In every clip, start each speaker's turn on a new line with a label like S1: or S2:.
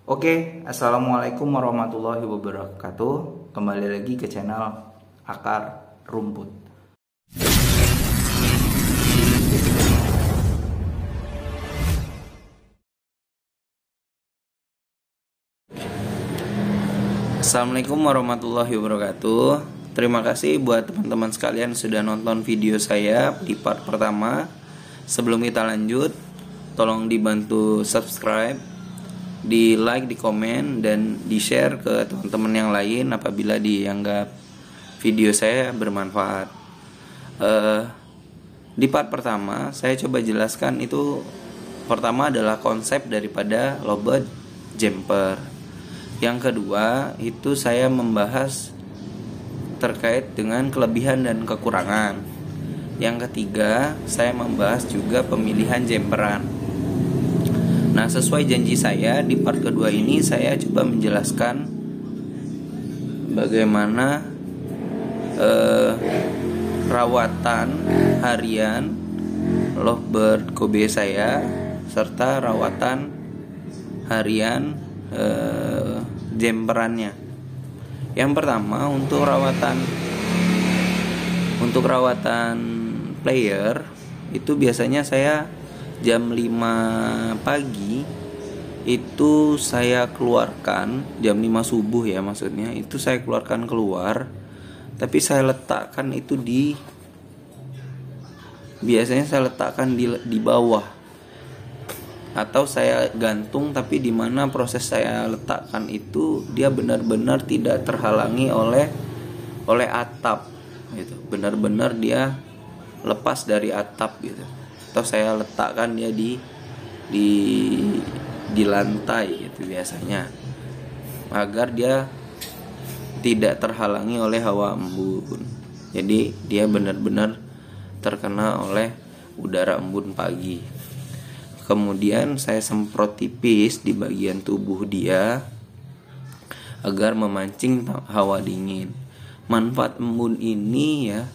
S1: Oke, assalamualaikum warahmatullahi wabarakatuh. Kembali lagi ke channel Akar Rumput. Assalamualaikum warahmatullahi wabarakatuh. Terima kasih buat teman-teman sekalian sudah nonton video saya di part pertama. Sebelum kita lanjut, tolong dibantu subscribe, di like, di komen, dan di share ke teman-teman yang lain apabila dianggap video saya bermanfaat. Di part pertama saya coba jelaskan itu, pertama adalah konsep daripada lovebird jumper. Yang kedua itu saya membahas terkait dengan kelebihan dan kekurangan. Yang ketiga saya membahas juga pemilihan jumperan. Nah, sesuai janji saya di part kedua ini saya coba menjelaskan bagaimana rawatan harian lovebird Kobe saya serta rawatan harian jumperannya. Yang pertama untuk rawatan player itu biasanya saya jam 5 pagi itu saya keluarkan, jam 5 subuh ya maksudnya, itu saya keluarkan keluar, tapi saya letakkan itu biasanya saya letakkan di bawah, atau saya gantung, tapi di mana proses saya letakkan itu dia benar-benar tidak terhalangi oleh atap gitu, benar-benar dia lepas dari atap gitu. Atau saya letakkan dia di lantai gitu biasanya, agar dia tidak terhalangi oleh hawa embun. Jadi dia benar-benar terkena oleh udara embun pagi. Kemudian saya semprot tipis di bagian tubuh dia agar memancing hawa dingin. Manfaat embun ini ya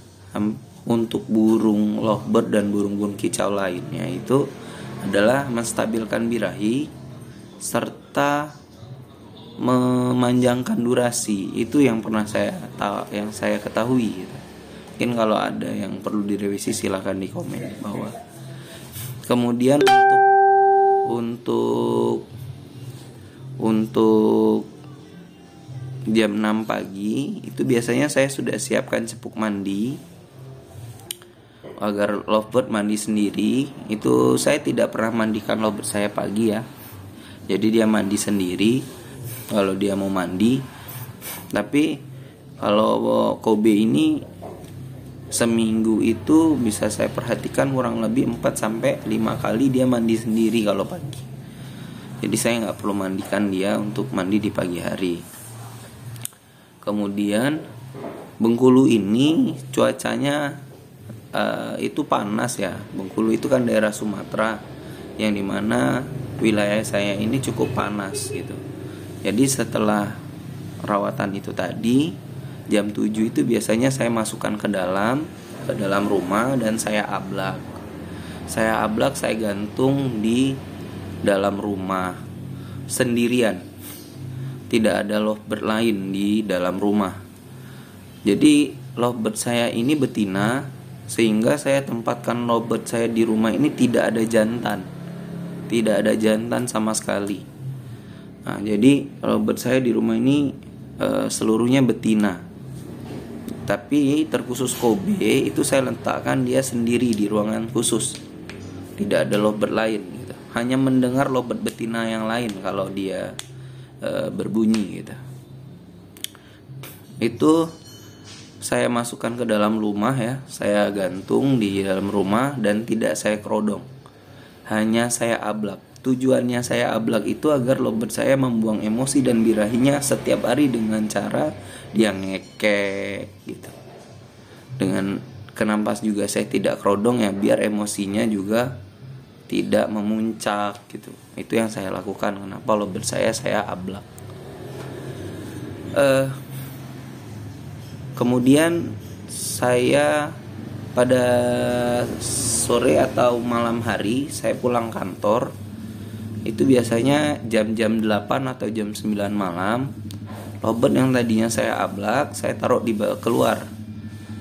S1: untuk burung lovebird dan burung-burung kicau lainnya itu adalah menstabilkan birahi serta memanjangkan durasi. Itu yang pernah saya ketahui gitu. Mungkin kalau ada yang perlu direvisi silahkan di komen di bawah. Kemudian untuk jam 6 pagi itu biasanya saya sudah siapkan cepuk mandi agar lovebird mandi sendiri. Itu saya tidak pernah mandikan lovebird saya pagi ya, jadi dia mandi sendiri kalau dia mau mandi. Tapi kalau Kobe ini seminggu itu bisa saya perhatikan kurang lebih 4-5 kali dia mandi sendiri kalau pagi. Jadi saya nggak perlu mandikan dia untuk mandi di pagi hari. Kemudian Bengkulu ini cuacanya itu panas ya. Bengkulu itu kan daerah Sumatera, yang dimana wilayah saya ini cukup panas gitu. Jadi setelah rawatan itu tadi jam 7 itu biasanya saya masukkan ke dalam rumah dan saya ablak, saya gantung di dalam rumah sendirian. Tidak ada lovebird lain di dalam rumah. Jadi lovebird saya ini betina, sehingga saya tempatkan lovebird saya di rumah ini tidak ada jantan sama sekali. Nah, jadi lovebird saya di rumah ini seluruhnya betina. Tapi terkhusus Kobe itu saya letakkan dia sendiri di ruangan khusus, tidak ada lovebird lain gitu. Hanya mendengar lovebird betina yang lain kalau dia berbunyi gitu. Itu saya masukkan ke dalam rumah ya, saya gantung di dalam rumah dan tidak saya kerodong, hanya saya ablak. Tujuannya saya ablak itu agar lovebird saya membuang emosi dan birahinya setiap hari dengan cara dia ngekek gitu. Dengan kenapa juga saya tidak kerodong ya, biar emosinya juga tidak memuncak gitu. Itu yang saya lakukan. Kenapa lovebird saya ablak. Kemudian saya pada sore atau malam hari saya pulang kantor, itu biasanya jam-jam 8 atau jam 9 malam. Lovebird yang tadinya saya ablak, saya taruh di keluar.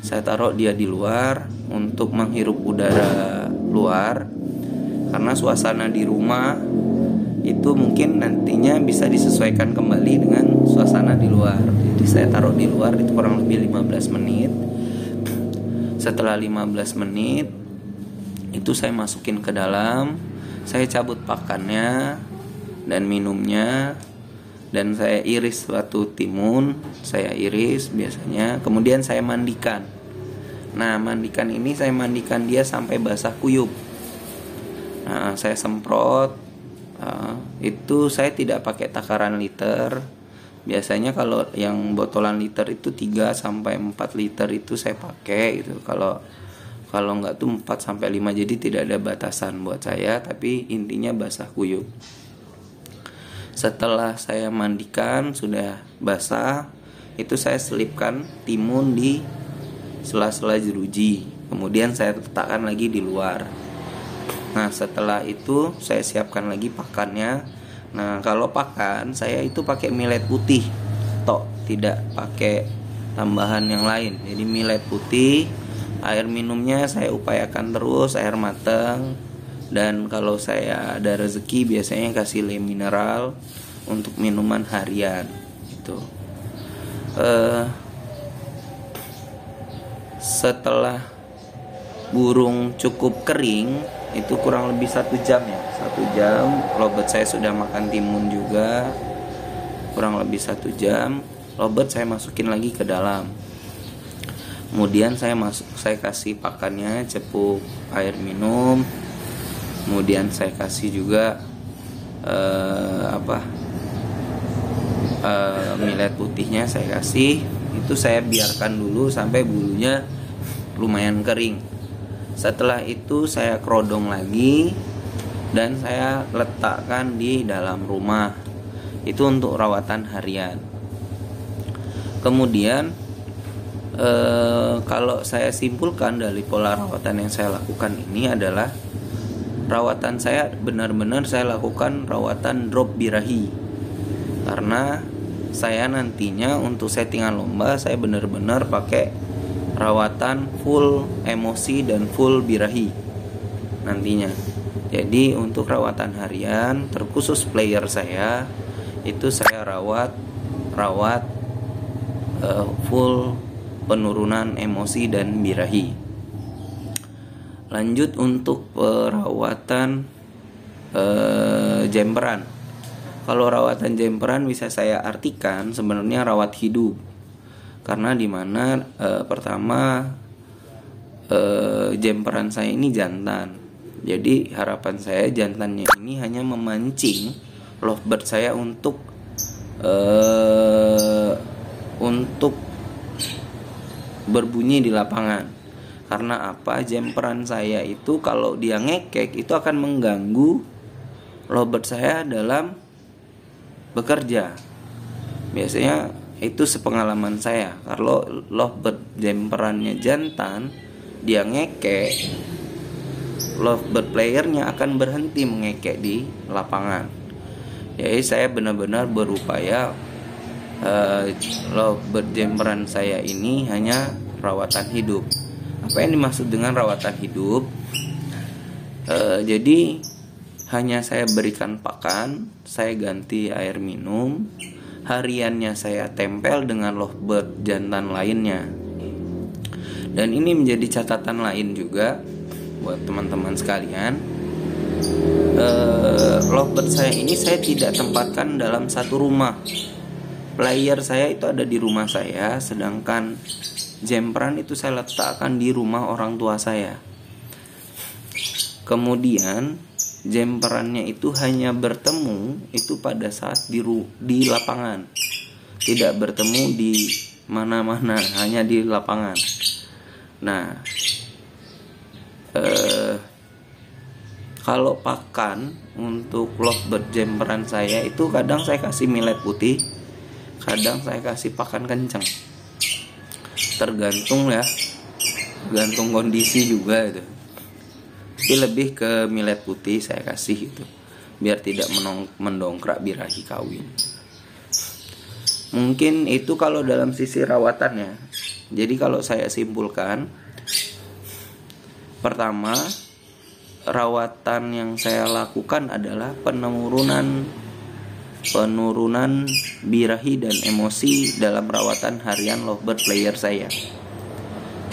S1: Saya taruh dia di luar untuk menghirup udara luar, karena suasana di rumah itu mungkin nantinya bisa disesuaikan kembali dengan suasana di luar. Jadi saya taruh di luar itu kurang lebih 15 menit. Setelah 15 menit itu saya masukin ke dalam, saya cabut pakannya dan minumnya, dan saya iris suatu timun, saya iris biasanya, kemudian saya mandikan. Nah, mandikan ini saya mandikan dia sampai basah kuyup. Nah, saya semprot. Itu saya tidak pakai takaran liter. Biasanya kalau yang botolan liter itu 3 sampai 4 liter itu saya pakai gitu. Kalau enggak tuh 4 sampai 5, jadi tidak ada batasan buat saya, tapi intinya basah kuyup. Setelah saya mandikan sudah basah, itu saya selipkan timun di sela-sela jeruji. Kemudian saya letakkan lagi di luar. Nah, setelah itu saya siapkan lagi pakannya. Nah, kalau pakan saya itu pakai millet putih tok, tidak pakai tambahan yang lain. Jadi millet putih. Air minumnya saya upayakan terus air matang. Dan kalau saya ada rezeki biasanya kasih le mineral untuk minuman harian itu. Setelah burung cukup kering, itu kurang lebih 1 jam ya, 1 jam lovebird saya sudah makan timun juga. Kurang lebih 1 jam lovebird saya masukin lagi ke dalam. Kemudian saya kasih pakannya, cepuk air minum. Kemudian saya kasih juga millet putihnya saya kasih. Itu saya biarkan dulu sampai bulunya lumayan kering. Setelah itu saya kerodong lagi dan saya letakkan di dalam rumah. Itu untuk rawatan harian. Kemudian kalau saya simpulkan dari pola rawatan yang saya lakukan ini adalah rawatan saya benar-benar saya lakukan rawatan drop birahi. Karena saya nantinya untuk settingan lomba saya benar-benar pakai rawatan full emosi dan full birahi nantinya. Jadi untuk rawatan harian terkhusus player saya itu saya rawat full penurunan emosi dan birahi. Lanjut untuk perawatan jemperan. Kalau rawatan jemperan bisa saya artikan sebenarnya rawat hidup. Karena dimana pertama jemperan saya ini jantan. Jadi harapan saya jantannya ini hanya memancing lovebird saya untuk berbunyi di lapangan. Karena apa? Jemperan saya itu kalau dia ngekek itu akan mengganggu lovebird saya dalam bekerja. Biasanya itu sepengalaman saya. Kalau lovebird jemperannya jantan, dia ngekek, lovebird playernya akan berhenti mengekek di lapangan. Jadi saya benar-benar berupaya lovebird jemperan saya ini hanya rawatan hidup. Apa yang dimaksud dengan rawatan hidup? Jadi hanya saya berikan pakan, saya ganti air minum, hariannya saya tempel dengan lovebird jantan lainnya. Dan ini menjadi catatan lain juga buat teman-teman sekalian. Lovebird saya ini saya tidak tempatkan dalam satu rumah. Player saya itu ada di rumah saya, sedangkan jemperan itu saya letakkan di rumah orang tua saya. Kemudian jemperannya itu hanya bertemu itu pada saat di lapangan, tidak bertemu di mana-mana, hanya di lapangan. Nah, kalau pakan untuk lovebird jemperan saya itu kadang saya kasih millet putih, kadang saya kasih pakan kencang, tergantung kondisi juga itu. Tapi lebih ke millet putih saya kasih itu. biar tidak mendongkrak birahi kawin. Mungkin itu kalau dalam sisi rawatannya. Jadi kalau saya simpulkan, pertama, rawatan yang saya lakukan adalah penurunan birahi dan emosi dalam rawatan harian lovebird player saya.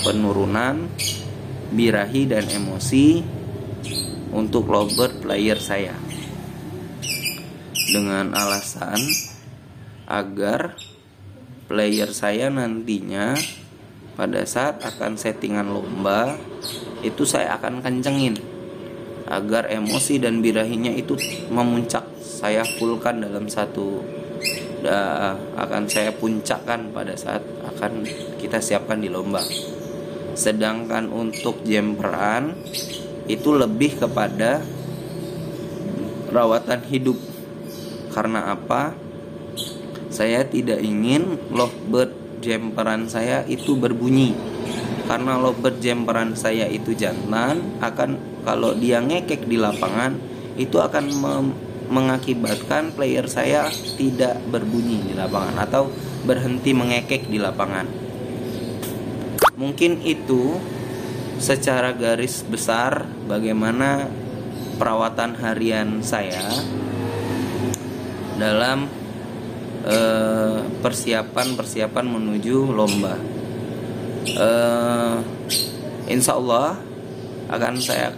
S1: Penurunan birahi dan emosi untuk lovebird player saya, dengan alasan agar player saya nantinya pada saat akan settingan lomba itu saya akan kencengin agar emosi dan birahinya itu memuncak. Saya fullkan dalam satu, akan saya puncakkan pada saat akan kita siapkan di lomba. Sedangkan untuk jemperan itu lebih kepada rawatan hidup. Karena apa? Saya tidak ingin lovebird jemperan saya itu berbunyi. Karena lovebird jemperan saya itu jantan, akan kalau dia ngekek di lapangan itu akan mengakibatkan player saya tidak berbunyi di lapangan atau berhenti mengekek di lapangan. Mungkin itu secara garis besar bagaimana perawatan harian saya dalam persiapan menuju lomba. Insya Allah akan saya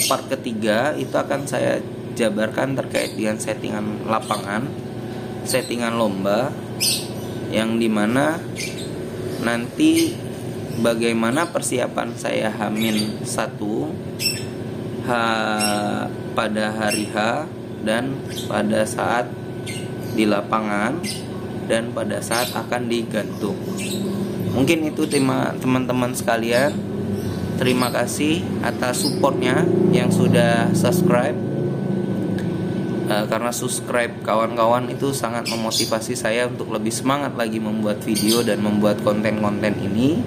S1: part ketiga itu akan saya jabarkan terkait dengan settingan lapangan, settingan lomba, yang dimana nanti bagaimana persiapan saya H-1 pada hari H dan pada saat di lapangan dan pada saat akan digantung. Mungkin itu teman-teman sekalian. Terima kasih atas supportnya yang sudah subscribe. Karena subscribe kawan-kawan itu sangat memotivasi saya untuk lebih semangat lagi membuat video dan membuat konten-konten ini.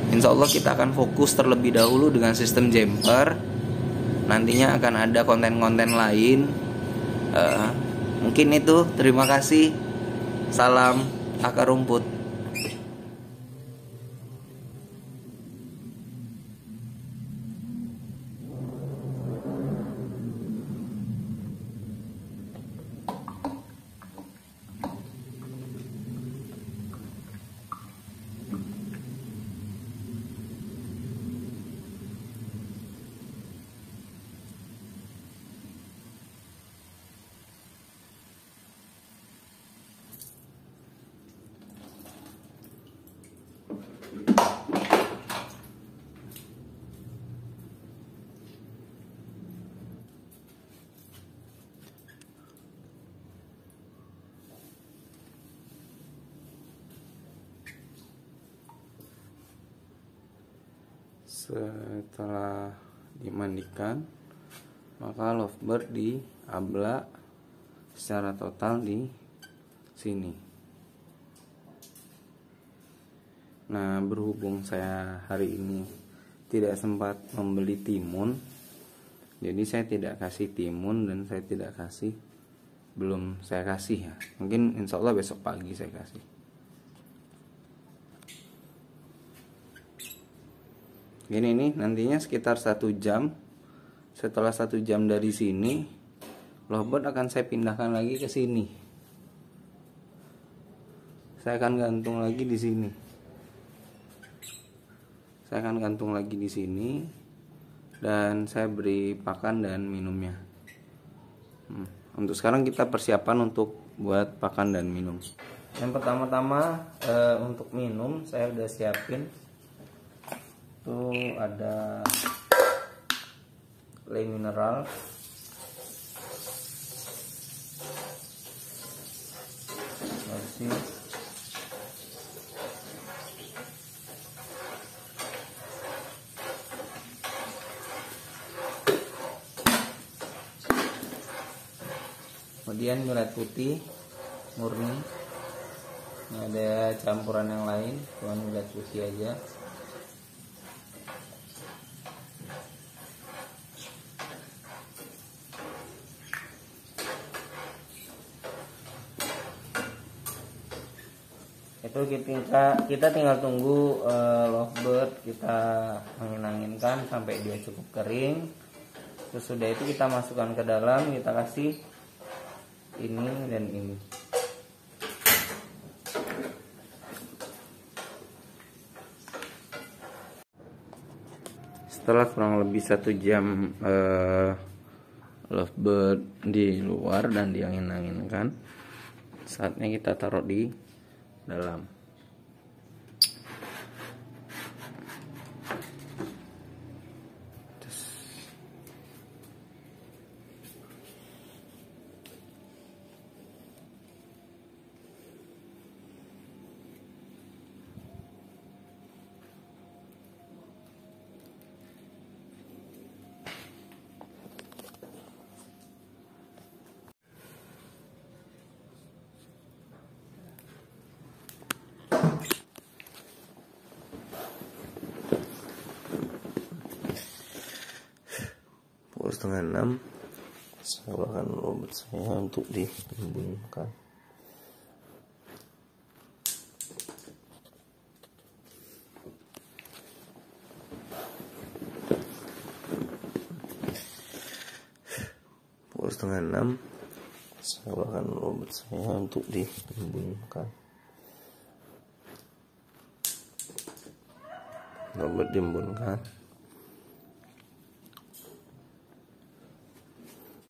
S1: Insya Allah kita akan fokus terlebih dahulu dengan sistem jumper. Nantinya akan ada konten-konten lain. Mungkin itu, terima kasih. Salam akar rumput. Setelah dimandikan, maka lovebird diablak secara total di sini. Nah, berhubung saya hari ini tidak sempat membeli timun, jadi saya tidak kasih timun dan saya tidak kasih, belum saya kasih ya. Mungkin insya Allah besok pagi saya kasih. Gini nih, nantinya sekitar 1 jam. Setelah 1 jam dari sini, lovebird akan saya pindahkan lagi ke sini. Saya akan gantung lagi di sini. Saya akan gantung lagi di sini dan saya beri pakan dan minumnya. Untuk sekarang kita persiapan untuk buat pakan dan minum. Yang pertama-tama untuk minum saya udah siapin. Tuh ada le mineral, bersih, kemudian milet putih murni. Ini ada campuran yang lain, cuma milet putih aja. Itu kita tinggal tunggu lovebird kita angin-anginkan sampai dia cukup kering. Terus sudah itu kita masukkan ke dalam, kita kasih ini dan ini. Setelah kurang lebih 1 jam lovebird di luar dan diangin-anginkan, saatnya kita taruh di dalam. Pukul 5:30 saya keluarkan lovebird saya untuk diembunkan. Pukul 5:30 saya keluarkan lovebird saya untuk diembunkan. Lovebird diembunkan.